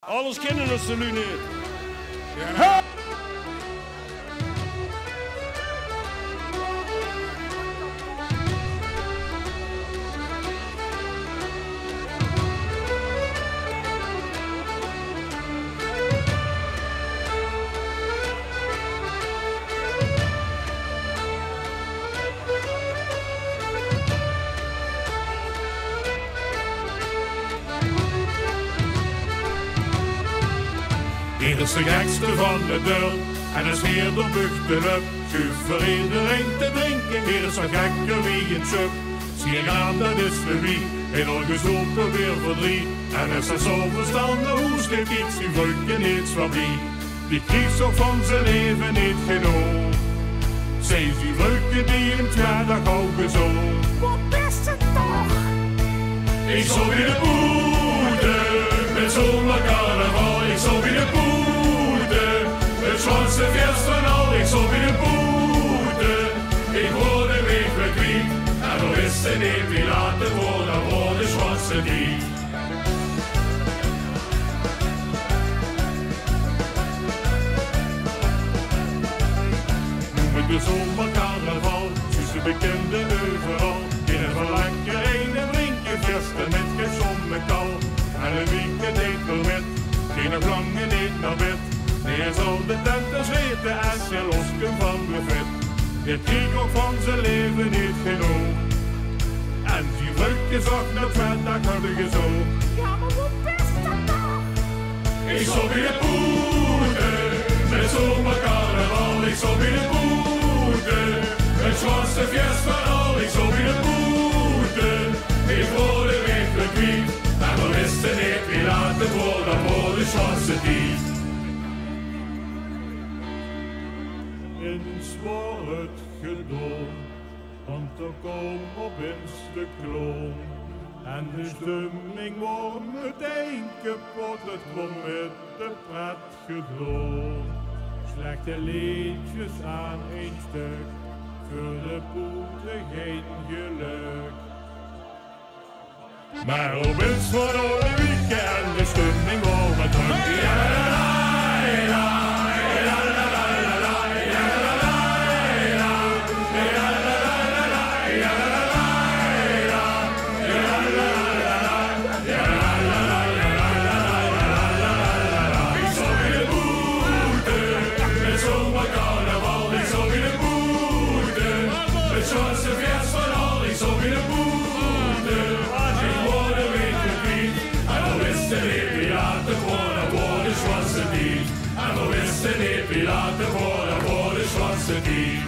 Alles kennen ze nu niet. Ja. Hier is de gekste van de deur en is weer de buchtelen. Schuif voor iedereen te drinken, hier is een gekke wie een sub. Zie je gaan, dat is de wie, in al gezopen weer voor drie. En is er zo verstandig, hoe steekt iets die vrukken niets van wie. Die kiest toch van zijn leven niet genoeg. Zij die vrukken die in het jaar dag houden zo. Wat is het toch? Ik zal weer de Poete, met zomaar carnaval. Ik zal weer de Poete, het zwartste feest van al. Ik zal weer de Poete, ik word de week bekwiet. En we wisten niet wie later worden voor de zwartste die. Noem het de zomaar carnaval, tussen de bekende overal. In een verlangen heen en drinken feesten met geen zommekal. En een weekend eet wel met, geen lange niet naar bed. Nee, hij zal de tenters weten en ze losken van de vet. Dit kreeg ook van zijn leven niet genoeg. En die vruchtjes ook nog vet, dat hadden je zo. Ja, maar wat is dat toch? Ik zal weer de Poete, met zomaar carnaval. Ik zal weer de Poete, het zwartste feest van al. Ik zal weer de Poete, ik word de week bekwiet. En we wisten niet wie later worden voor de zwartste die. Eens wordt het gedaan, want er komt opeens de kloon. En de stemming wordt meteen kapot, het komt met de pret gedaan. Slechte liedjes aan één stuk, voor de Poete geen geluk. Maar opeens wordt alle weekend de stemming wordt met druk. En we wisten niet wie later worden voor de zwartste die.